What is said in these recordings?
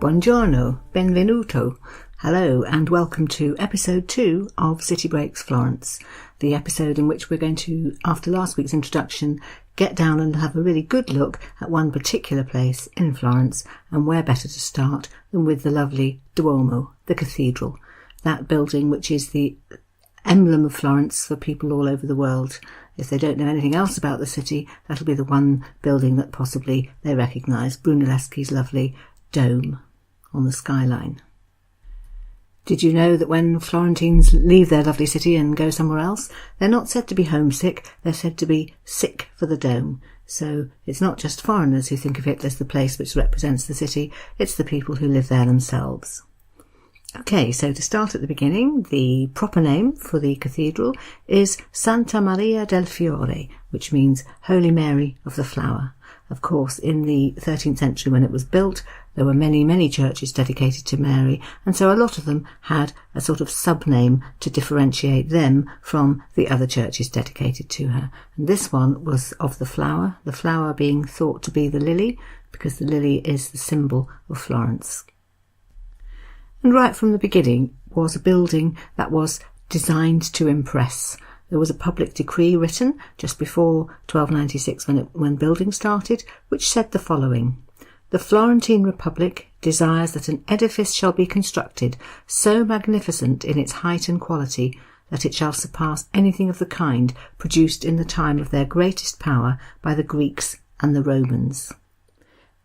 Buongiorno, benvenuto, hello and welcome to episode 2 of City Breaks Florence, the episode in which we're going to, after last week's introduction, get down and have a really good look at one particular place in Florence, and where better to start than with the lovely Duomo, the cathedral, that building which is the emblem of Florence for people all over the world. If they don't know anything else about the city, that'll be the one building that possibly they recognise, Brunelleschi's lovely dome on the skyline. Did you know that when Florentines leave their lovely city and go somewhere else, they're not said to be homesick, they're said to be sick for the dome. So it's not just foreigners who think of it as the place which represents the city, it's the people who live there themselves. Okay, so to start at the beginning, the proper name for the cathedral is Santa Maria del Fiore, which means Holy Mary of the Flower. Of course, in the 13th century when it was built, there were many churches dedicated to Mary, and so a lot of them had a sort of sub-name to differentiate them from the other churches dedicated to her. And this one was of the flower being thought to be the lily, because the lily is the symbol of Florence. And right from the beginning was a building that was designed to impress. There was a public decree written just before 1296 when building started, which said the following: "The Florentine Republic desires that an edifice shall be constructed so magnificent in its height and quality that it shall surpass anything of the kind produced in the time of their greatest power by the Greeks and the Romans."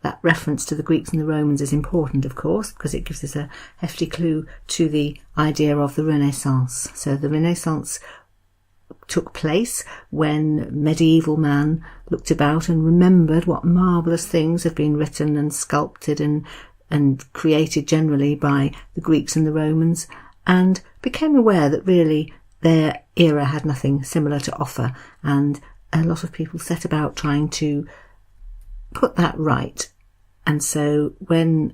That reference to the Greeks and the Romans is important, of course, because it gives us a hefty clue to the idea of the Renaissance. So the Renaissance took place when medieval man looked about and remembered what marvellous things had been written and sculpted and created generally by the Greeks and the Romans, and became aware that really their era had nothing similar to offer, and a lot of people set about trying to put that right. And so when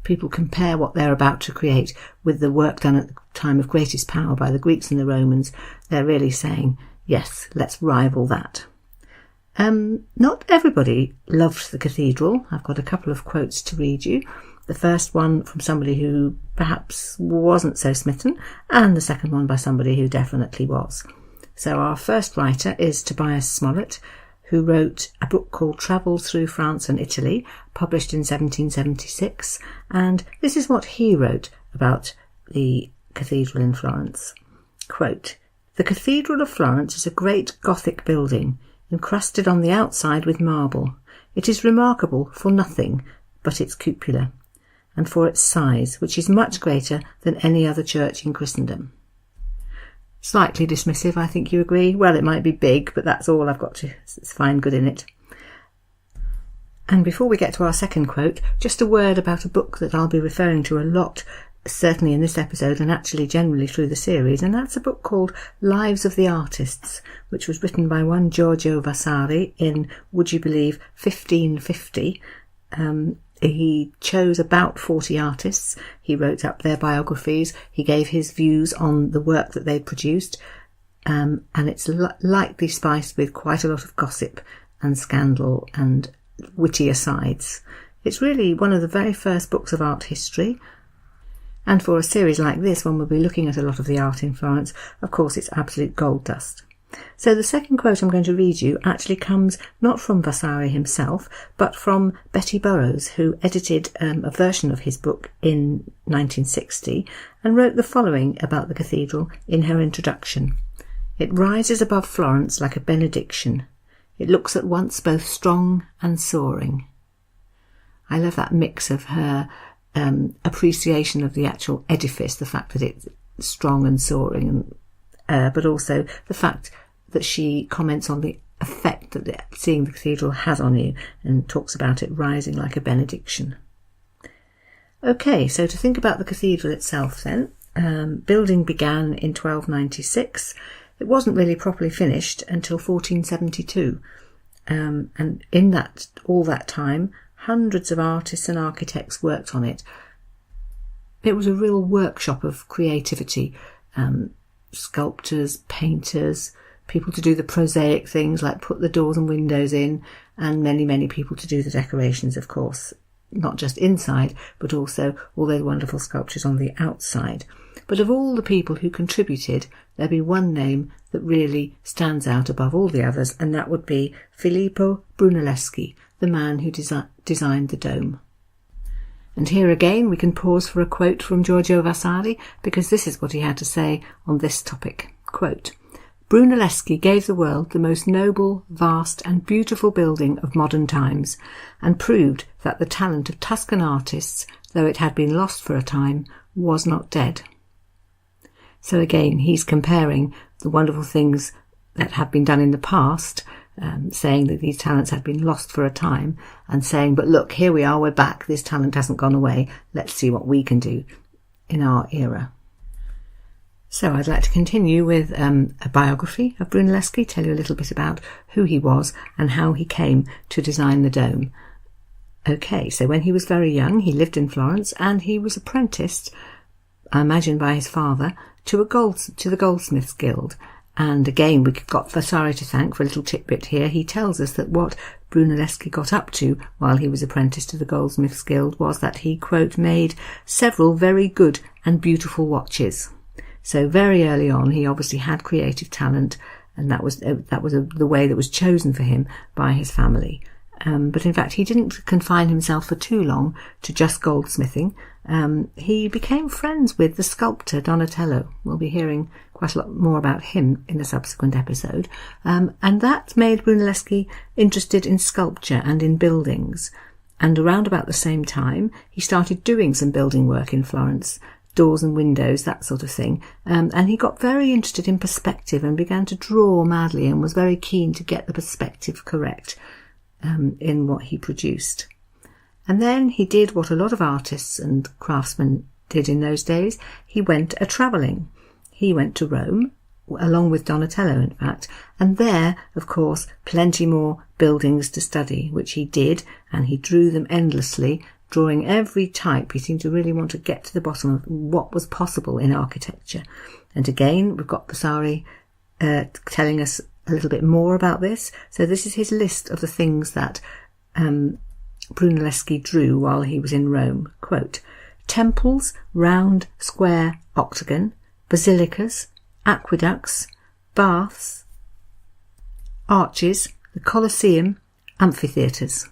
people compare what they're about to create with the work done at the time of greatest power by the Greeks and the Romans, they're really saying, yes, let's rival that. Not everybody loved the cathedral. I've got a couple of quotes to read you. The first one from somebody who perhaps wasn't so smitten, and the second one by somebody who definitely was. So our first writer is Tobias Smollett, who wrote a book called Travels Through France and Italy, published in 1776, and this is what he wrote about the cathedral in Florence. Quote, "The Cathedral of Florence is a great Gothic building, encrusted on the outside with marble. It is remarkable for nothing but its cupola, and for its size, which is much greater than any other church in Christendom." Slightly dismissive, I think you agree. Well, it might be big, but that's all I've got to find good in it. And before we get to our second quote, just a word about a book that I'll be referring to a lot, certainly in this episode and actually generally through the series, and that's a book called Lives of the Artists, which was written by one Giorgio Vasari in, would you believe, 1550. He chose about 40 artists. He wrote up their biographies. He gave his views on the work that they'd produced. And it's lightly spiced with quite a lot of gossip and scandal and witty asides. It's really one of the very first books of art history. And for a series like this, when we'll be looking at a lot of the art in Florence, of course it's absolute gold dust. So the second quote I'm going to read you actually comes not from Vasari himself, but from Betty Burrows, who edited a version of his book in 1960 and wrote the following about the cathedral in her introduction. "It rises above Florence like a benediction. It looks at once both strong and soaring." I love that mix of her appreciation of the actual edifice, the fact that it's strong and soaring, but also the fact that she comments on the effect that seeing the cathedral has on you and talks about it rising like a benediction. Okay, so to think about the cathedral itself then, building began in 1296. It wasn't really properly finished until 1472, and in all that time, hundreds of artists and architects worked on it. It was a real workshop of creativity. Sculptors, painters, people to do the prosaic things like put the doors and windows in, and many people to do the decorations, of course. not just inside, but also all those wonderful sculptures on the outside. But of all the people who contributed, there'd be one name that really stands out above all the others, and that would be Filippo Brunelleschi, the man who designed the dome. And here again we can pause for a quote from Giorgio Vasari, because this is what he had to say on this topic. Quote, "Brunelleschi gave the world the most noble, vast and beautiful building of modern times, and proved that the talent of Tuscan artists, though it had been lost for a time, was not dead." So again, he's comparing the wonderful things that have been done in the past, saying that these talents had been lost for a time, and saying, but look, here we are, we're back, this talent hasn't gone away, let's see what we can do in our era. So I'd like to continue with a biography of Brunelleschi, tell you a little bit about who he was and how he came to design the dome. Okay, so when he was very young, he lived in Florence, and he was apprenticed, I imagine by his father, to the Goldsmiths Guild. And again, we've got Vasari to thank for a little tidbit here. He tells us that what Brunelleschi got up to while he was apprenticed to the Goldsmiths Guild was that he, quote, made several very good and beautiful watches. So very early on, he obviously had creative talent, and that was the way that was chosen for him by his family. But in fact, he didn't confine himself for too long to just goldsmithing. He became friends with the sculptor Donatello. We'll be hearing quite a lot more about him in a subsequent episode. And that made Brunelleschi interested in sculpture and in buildings. And around about the same time, he started doing some building work in Florence, doors and windows, that sort of thing. And he got very interested in perspective and began to draw madly and was very keen to get the perspective correct in what he produced. And then he did what a lot of artists and craftsmen did in those days. He went a-travelling. He went to Rome, along with Donatello, in fact, and there, of course, plenty more buildings to study, which he did, and he drew them endlessly, drawing every type. He seemed to really want to get to the bottom of what was possible in architecture. And again, we've got Vasari telling us a little bit more about this. So this is his list of the things that Brunelleschi drew while he was in Rome. Quote, "Temples, round, square, octagon, basilicas, aqueducts, baths, arches, the Colosseum, amphitheatres."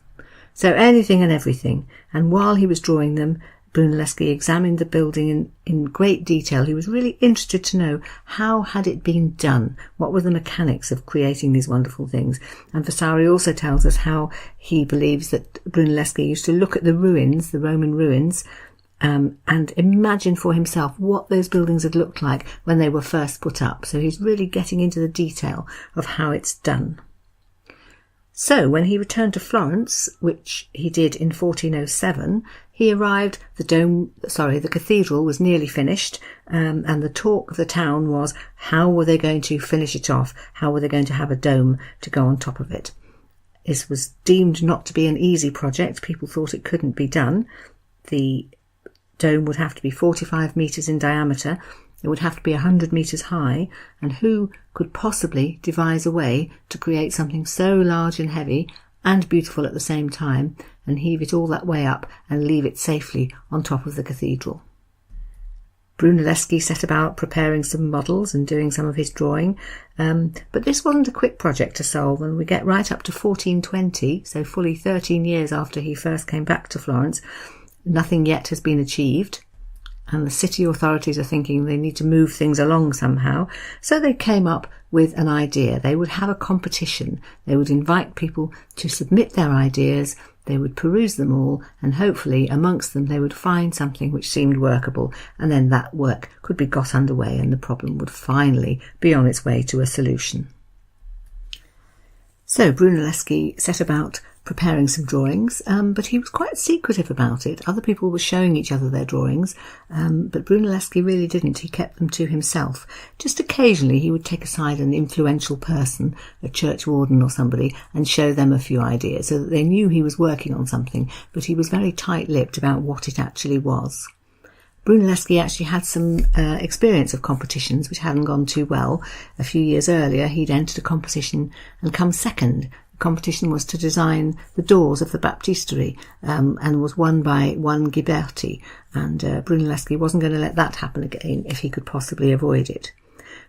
So anything and everything. And while he was drawing them, Brunelleschi examined the building in great detail. He was really interested to know how had it been done, what were the mechanics of creating these wonderful things. And Vasari also tells us how he believes that Brunelleschi used to look at the ruins, the Roman ruins, and imagine for himself what those buildings had looked like when they were first put up. So he's really getting into the detail of how it's done. So when he returned to Florence, which he did in 1407, he arrived, the cathedral was nearly finished, and the talk of the town was, how were they going to finish it off? How were they going to have a dome to go on top of it? This was deemed not to be an easy project. People thought it couldn't be done. The dome would have to be 45 metres in diameter. It would have to be 100 metres high, and who could possibly devise a way to create something so large and heavy and beautiful at the same time, and heave it all that way up and leave it safely on top of the cathedral? Brunelleschi set about preparing some models and doing some of his drawing, but this wasn't a quick project to solve, and we get right up to 1420, so fully 13 years after he first came back to Florence. Nothing yet has been achieved, and the city authorities are thinking they need to move things along somehow. So they came up with an idea. They would have a competition. They would invite people to submit their ideas. They would peruse them all, and hopefully amongst them they would find something which seemed workable, and then that work could be got underway and the problem would finally be on its way to a solution. So Brunelleschi set about preparing some drawings, but he was quite secretive about it. Other people were showing each other their drawings, but Brunelleschi really didn't. He kept them to himself. Just occasionally he would take aside an influential person, a church warden or somebody, and show them a few ideas so that they knew he was working on something, but he was very tight-lipped about what it actually was. Brunelleschi actually had some experience of competitions which hadn't gone too well. A few years earlier, he'd entered a competition and come second The competition was to design the doors of the baptistery, and was won by one Ghiberti, and Brunelleschi wasn't going to let that happen again if he could possibly avoid it.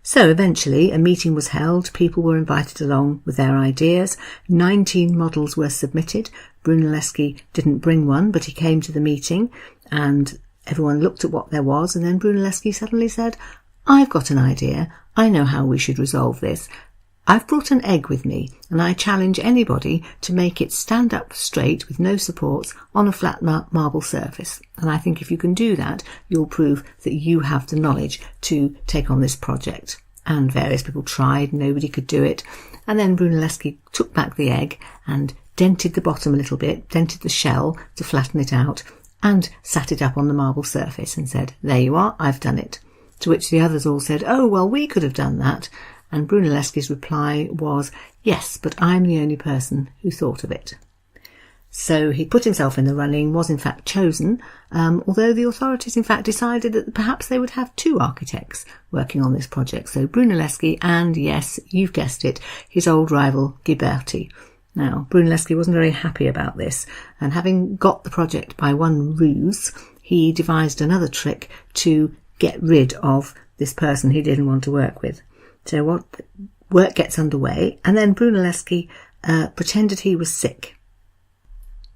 So eventually a meeting was held, people were invited along with their ideas, 19 models were submitted. Brunelleschi didn't bring one, but he came to the meeting and everyone looked at what there was, and then Brunelleschi suddenly said, "I've got an idea, I know how we should resolve this. I've brought an egg with me, and I challenge anybody to make it stand up straight with no supports on a flat marble surface. And I think if you can do that, you'll prove that you have the knowledge to take on this project." And various people tried, nobody could do it. And then Brunelleschi took back the egg and dented the bottom a little bit, dented the shell to flatten it out, and sat it up on the marble surface and said, "There you are, I've done it." To which the others all said, "Oh, well, we could have done that." And Brunelleschi's reply was, "Yes, but I'm the only person who thought of it." So he put himself in the running, was in fact chosen, although the authorities in fact decided that perhaps they would have 2 architects working on this project. So Brunelleschi and, yes, you've guessed it, his old rival Ghiberti. Now, Brunelleschi wasn't very happy about this, and having got the project by one ruse, he devised another trick to get rid of this person he didn't want to work with. So work gets underway, and then Brunelleschi pretended he was sick.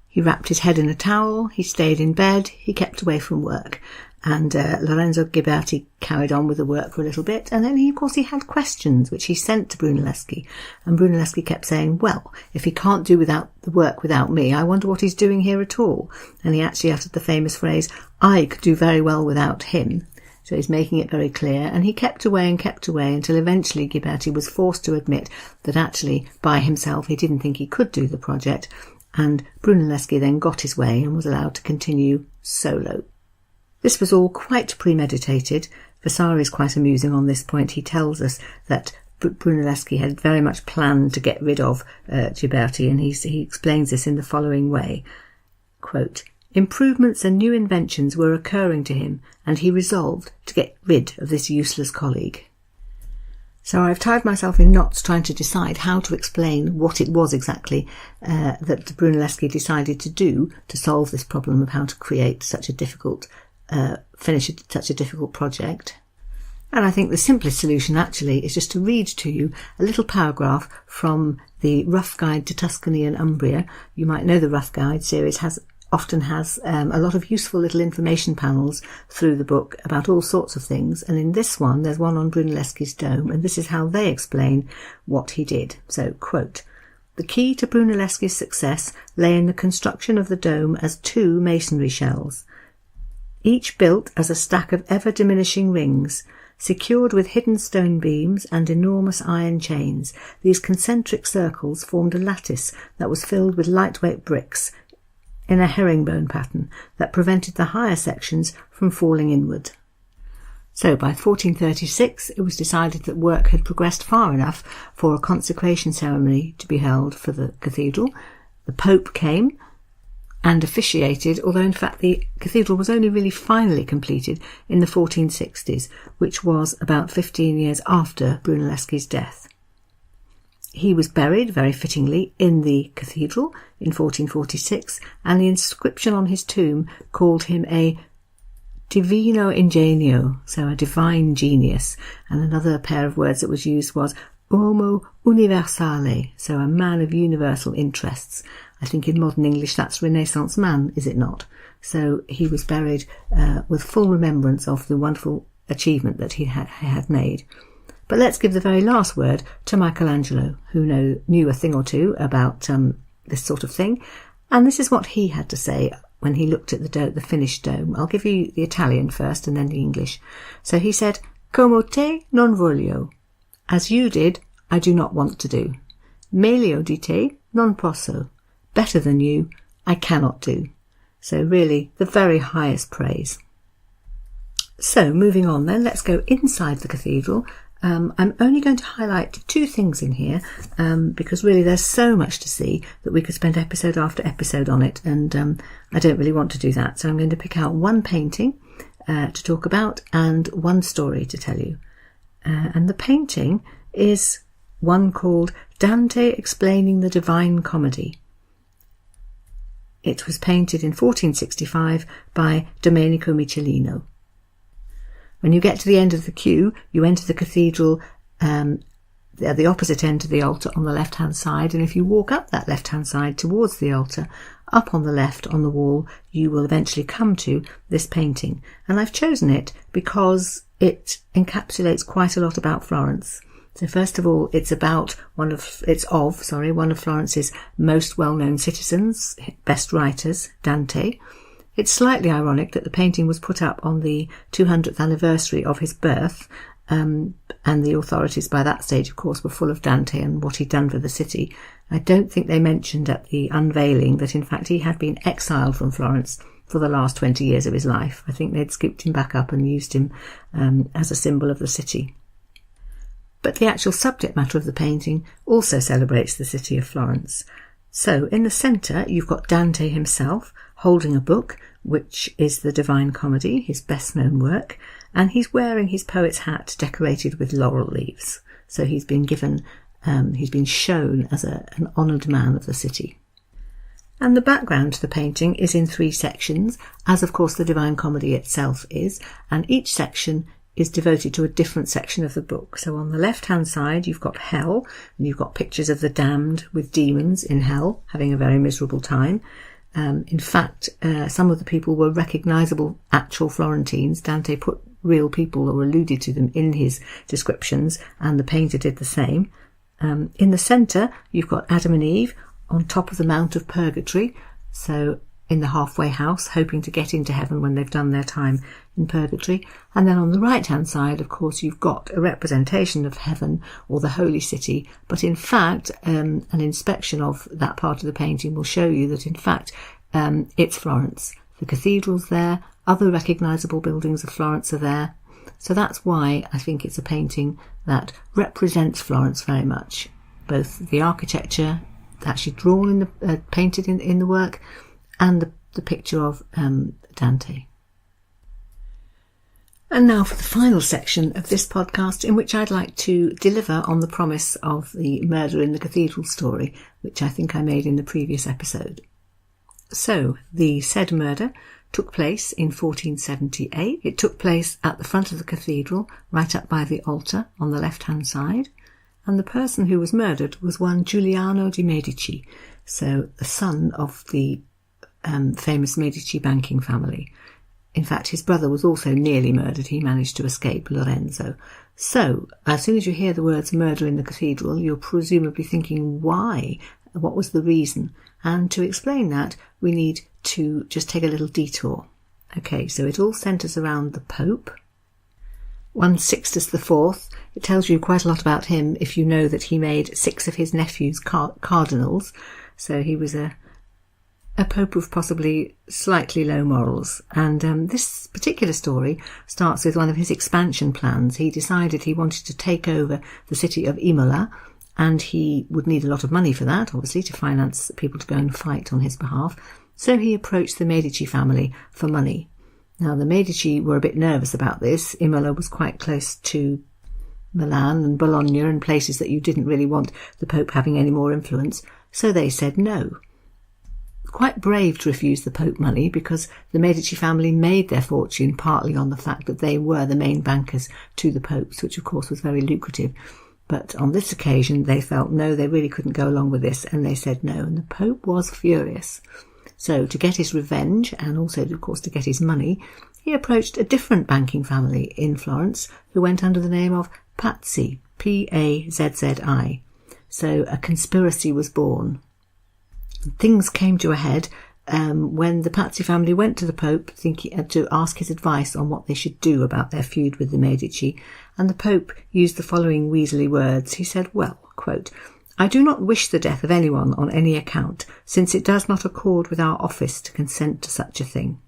He wrapped his head in a towel, he stayed in bed, he kept away from work, and Lorenzo Ghiberti carried on with the work for a little bit, and then he had questions which he sent to Brunelleschi, and Brunelleschi kept saying, "Well, if he can't do the work without me, I wonder what he's doing here at all." And he actually uttered the famous phrase, "I could do very well without him." So he's making it very clear, and he kept away until eventually Ghiberti was forced to admit that actually by himself he didn't think he could do the project, and Brunelleschi then got his way and was allowed to continue solo. This was all quite premeditated. Vasari is quite amusing on this point. He tells us that Brunelleschi had very much planned to get rid of Ghiberti, and he explains this in the following way, quote, "Improvements and new inventions were occurring to him, and he resolved to get rid of this useless colleague." So I've tied myself in knots trying to decide how to explain what it was exactly that Brunelleschi decided to do to solve this problem of how to create such a difficult, finish such a difficult project. And I think the simplest solution actually is just to read to you a little paragraph from the Rough Guide to Tuscany and Umbria. You might know the Rough Guide series often has a lot of useful little information panels through the book about all sorts of things, and in this one there's one on Brunelleschi's dome, and this is how they explain what he did. So, quote, "The key to Brunelleschi's success lay in the construction of the dome as 2 masonry shells, each built as a stack of ever-diminishing rings, secured with hidden stone beams and enormous iron chains. These concentric circles formed a lattice that was filled with lightweight bricks in a herringbone pattern that prevented the higher sections from falling inward." So by 1436 it was decided that work had progressed far enough for a consecration ceremony to be held for the cathedral. The Pope came and officiated, although in fact the cathedral was only really finally completed in the 1460s, which was about 15 years after Brunelleschi's death. He was buried, very fittingly, in the cathedral in 1446, and the inscription on his tomb called him a divino ingenio, so a divine genius, and another pair of words that was used was uomo universale, so a man of universal interests. I think in modern English that's Renaissance man, is it not? So he was buried with full remembrance of the wonderful achievement that he had made. But let's give the very last word to Michelangelo, who knew a thing or two about this sort of thing. And this is what he had to say when he looked at the finished dome. I'll give you the Italian first and then the English. So he said, "Como te non voglio." As you did, I do not want to do. Meglio di te non posso. Better than you, I cannot do. So really, the very highest praise. So moving on then, let's go inside the cathedral. I'm only going to highlight 2 things in here because really there's so much to see that we could spend episode after episode on it, and I don't really want to do that. So I'm going to pick out 1 painting to talk about and 1 story to tell you. And the painting is one called Dante Explaining the Divine Comedy. It was painted in 1465 by Domenico Michelino. When you get to the end of the queue, you enter the cathedral at the opposite end of the altar on the left-hand side, and if you walk up that left-hand side towards the altar, up on the left on the wall, you will eventually come to this painting. And I've chosen it because it encapsulates quite a lot about Florence. So first of all, it's of one of Florence's most well-known citizens, best writers, Dante. It's slightly ironic that the painting was put up on the 200th anniversary of his birth, and the authorities by that stage, of course, were full of Dante and what he'd done for the city. I don't think they mentioned at the unveiling that, in fact, he had been exiled from Florence for the last 20 years of his life. I think they'd scooped him back up and used him as a symbol of the city. But the actual subject matter of the painting also celebrates the city of Florence. So in the centre, you've got Dante himself holding a book, which is the Divine Comedy, his best-known work, and he's wearing his poet's hat decorated with laurel leaves. So he's been shown as an honoured man of the city. And the background to the painting is in 3 sections, as of course the Divine Comedy itself is, and each section is devoted to a different section of the book. So on the left-hand side, you've got hell, and you've got pictures of the damned with demons in hell, having a very miserable time. In fact, some of the people were recognisable actual Florentines. Dante put real people or alluded to them in his descriptions, and the painter did the same. In the centre, you've got Adam and Eve on top of the Mount of Purgatory, so in the halfway house, hoping to get into heaven when they've done their time in purgatory. And then on the right-hand side, of course, you've got a representation of heaven or the holy city. But in fact, an inspection of that part of the painting will show you that, in fact, it's Florence. The cathedral's there, other recognisable buildings of Florence are there. So that's why I think it's a painting that represents Florence very much. Both the architecture actually drawn painted in the work, and the picture of Dante. And now for the final section of this podcast, in which I'd like to deliver on the promise of the murder in the cathedral story, which I think I made in the previous episode. So, the said murder took place in 1478. It took place at the front of the cathedral, right up by the altar on the left-hand side. And the person who was murdered was one Giuliano de' Medici, so the son of the famous Medici banking family. In fact, his brother was also nearly murdered. He managed to escape, Lorenzo. So, as soon as you hear the words murder in the cathedral, you're presumably thinking, why? What was the reason? And to explain that, we need to just take a little detour. Okay, so it all centres around the Pope. One Sixtus IV. It tells you quite a lot about him if you know that he made 6 of his nephews cardinals. So he was a pope of possibly slightly low morals. And this particular story starts with one of his expansion plans. He decided he wanted to take over the city of Imola, and he would need a lot of money for that, obviously, to finance people to go and fight on his behalf. So he approached the Medici family for money. Now, the Medici were a bit nervous about this. Imola was quite close to Milan and Bologna and places that you didn't really want the Pope having any more influence. So they said no. Quite brave to refuse the Pope money, because the Medici family made their fortune partly on the fact that they were the main bankers to the Popes, which of course was very lucrative. But on this occasion they felt no, they really couldn't go along with this, and they said no, and the Pope was furious. So to get his revenge, and also of course to get his money, he approached a different banking family in Florence who went under the name of Pazzi, P-A-Z-Z-I. So a conspiracy was born. Things came to a head when the Pazzi family went to the Pope to ask his advice on what they should do about their feud with the Medici, and the Pope used the following weaselly words. He said, well, quote, "I do not wish the death of anyone on any account, since it does not accord with our office to consent to such a thing.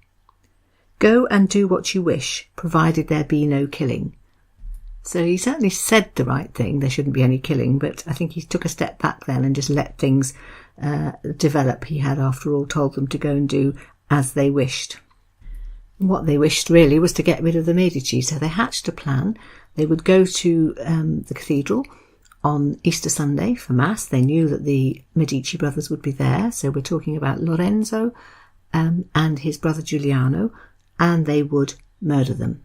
Go and do what you wish, provided there be no killing." So he certainly said the right thing, there shouldn't be any killing, but I think he took a step back then and just let things develop. He had, after all, told them to go and do as they wished. What they wished really was to get rid of the Medici, so they hatched a plan. They would go to the cathedral on Easter Sunday for Mass. They knew that the Medici brothers would be there, so we're talking about Lorenzo and his brother Giuliano, and they would murder them.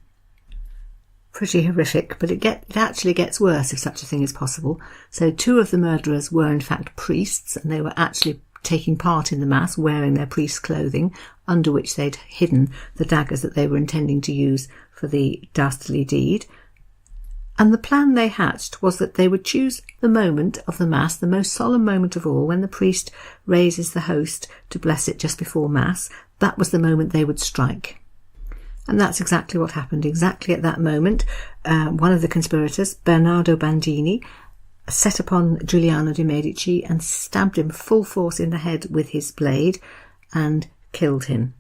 Pretty horrific, but it actually gets worse if such a thing is possible. So 2 of the murderers were in fact priests, and they were actually taking part in the Mass, wearing their priest's clothing, under which they'd hidden the daggers that they were intending to use for the dastardly deed. And the plan they hatched was that they would choose the moment of the Mass, the most solemn moment of all, when the priest raises the host to bless it just before Mass. That was the moment they would strike. And that's exactly what happened. Exactly at that moment, one of the conspirators, Bernardo Bandini, set upon Giuliano de' Medici and stabbed him full force in the head with his blade and killed him.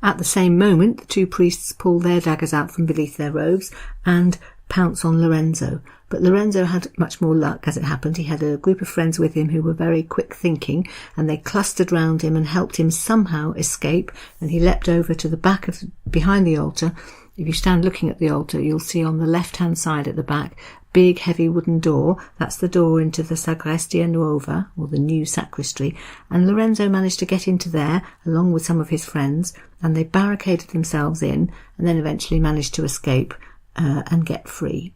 At the same moment, the 2 priests pulled their daggers out from beneath their robes and pounce on Lorenzo. But Lorenzo had much more luck, as it happened. He had a group of friends with him who were very quick thinking, and they clustered round him and helped him somehow escape, and he leapt over to the back of behind the altar. If you stand looking at the altar, you'll see on the left-hand side at the back, big heavy wooden door. That's the door into the Sagrestia Nuova, or the new sacristy, and Lorenzo managed to get into there along with some of his friends, and they barricaded themselves in and then eventually managed to escape and get free.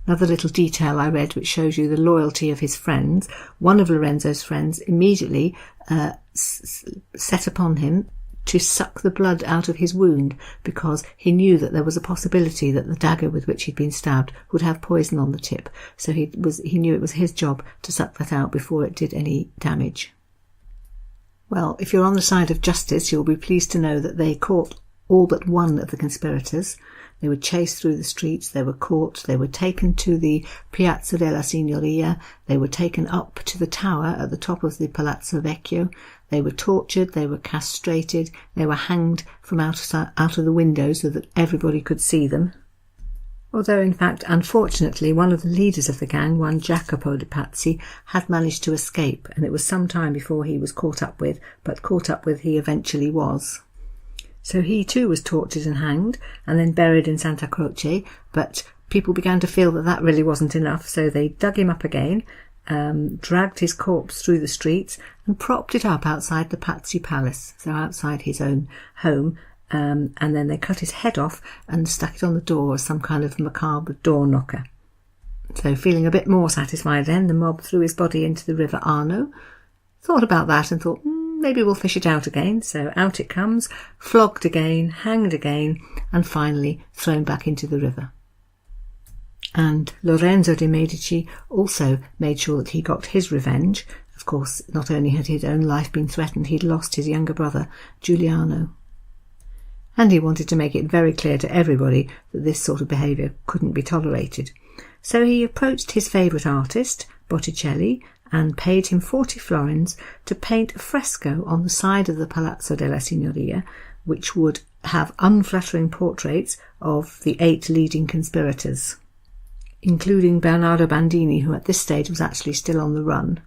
Another little detail I read which shows you the loyalty of his friends. One of Lorenzo's friends immediately set upon him to suck the blood out of his wound, because he knew that there was a possibility that the dagger with which he'd been stabbed would have poison on the tip. So he knew it was his job to suck that out before it did any damage. Well, if you're on the side of justice, you'll be pleased to know that they caught all but one of the conspirators. They were chased through the streets, they were caught, they were taken to the Piazza della Signoria, they were taken up to the tower at the top of the Palazzo Vecchio, they were tortured, they were castrated, they were hanged from out of the window so that everybody could see them. Although, in fact, unfortunately, one of the leaders of the gang, one Jacopo de' Pazzi, had managed to escape, and it was some time before he was caught up with, but caught up with he eventually was. So he too was tortured and hanged, and then buried in Santa Croce, but people began to feel that that really wasn't enough, so they dug him up again, dragged his corpse through the streets, and propped it up outside the Pazzi Palace, so outside his own home, and then they cut his head off and stuck it on the door as some kind of macabre door knocker. So feeling a bit more satisfied then, the mob threw his body into the River Arno, thought about that and thought, maybe we'll fish it out again. So out it comes, flogged again, hanged again, and finally thrown back into the river. And Lorenzo de' Medici also made sure that he got his revenge. Of course, not only had his own life been threatened, he'd lost his younger brother, Giuliano. And he wanted to make it very clear to everybody that this sort of behaviour couldn't be tolerated. So he approached his favourite artist, Botticelli, and paid him 40 florins to paint a fresco on the side of the Palazzo della Signoria, which would have unflattering portraits of the 8 leading conspirators, including Bernardo Bandini, who at this stage was actually still on the run.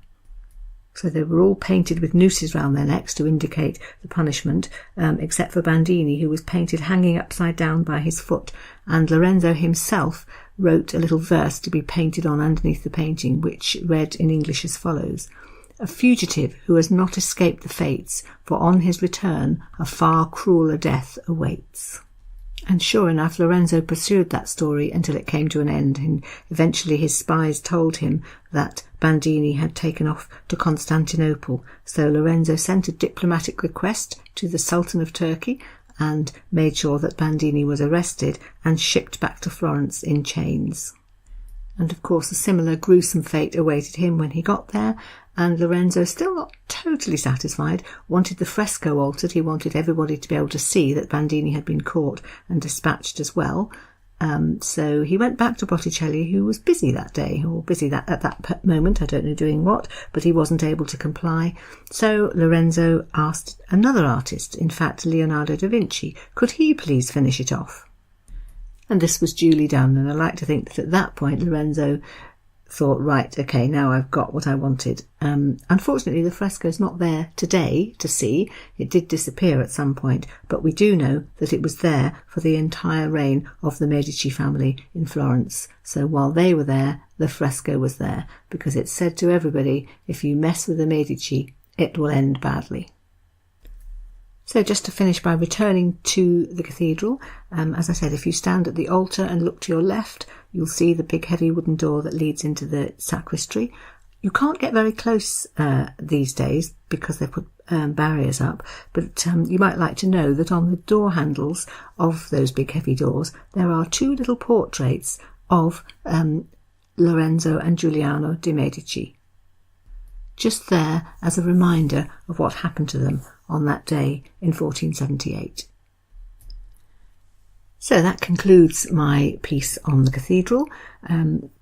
So they were all painted with nooses round their necks to indicate the punishment, except for Bandini, who was painted hanging upside down by his foot, and Lorenzo himself wrote a little verse to be painted on underneath the painting, which read in English as follows: "A fugitive who has not escaped the fates, for on his return a far crueler death awaits." And sure enough, Lorenzo pursued that story until it came to an end, and eventually his spies told him that Bandini had taken off to Constantinople. So Lorenzo sent a diplomatic request to the Sultan of Turkey and made sure that Bandini was arrested and shipped back to Florence in chains. And of course a similar gruesome fate awaited him when he got there, and Lorenzo, still not totally satisfied, wanted the fresco altered. He wanted everybody to be able to see that Bandini had been caught and dispatched as well. So he went back to Botticelli, who was busy that day, or busy at that moment, I don't know doing what, but he wasn't able to comply. So Lorenzo asked another artist, in fact Leonardo da Vinci, could he please finish it off? And this was duly done, and I like to think that at that point Lorenzo thought, right, okay, now I've got what I wanted. Unfortunately, the fresco's not there today to see. It did disappear at some point, but we do know that it was there for the entire reign of the Medici family in Florence. So while they were there, the fresco was there, because it said to everybody, if you mess with the Medici, it will end badly. So just to finish by returning to the cathedral, as I said, if you stand at the altar and look to your left, you'll see the big heavy wooden door that leads into the sacristy. You can't get very close these days because they've put barriers up, but you might like to know that on the door handles of those big heavy doors, there are two little portraits of Lorenzo and Giuliano de' Medici. Just there as a reminder of what happened to them on that day in 1478. So that concludes my piece on the cathedral.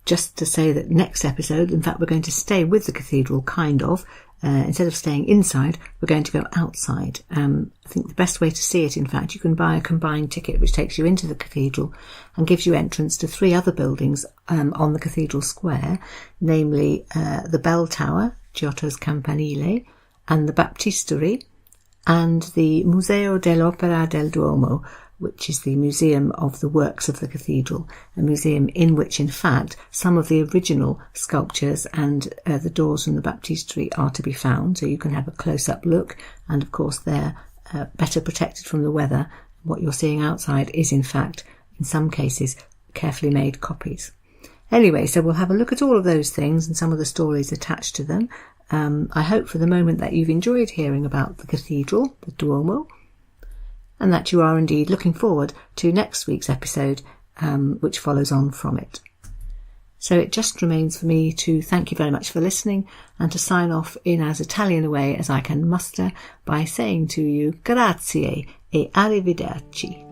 Just to say that next episode, in fact, we're going to stay with the cathedral, kind of. Instead of staying inside, we're going to go outside. I think the best way to see it, in fact, you can buy a combined ticket which takes you into the cathedral and gives you entrance to 3 other buildings on the cathedral square, namely the bell tower, Giotto's Campanile, and the baptistery, and the Museo dell'Opera del Duomo, which is the museum of the works of the cathedral, a museum in which, in fact, some of the original sculptures and the doors from the baptistery are to be found, so you can have a close-up look, and of course they're better protected from the weather. What you're seeing outside is, in fact, in some cases, carefully made copies. Anyway, so we'll have a look at all of those things and some of the stories attached to them. I hope for the moment that you've enjoyed hearing about the cathedral, the Duomo, and that you are indeed looking forward to next week's episode, which follows on from it. So it just remains for me to thank you very much for listening and to sign off in as Italian a way as I can muster by saying to you, grazie e arrivederci.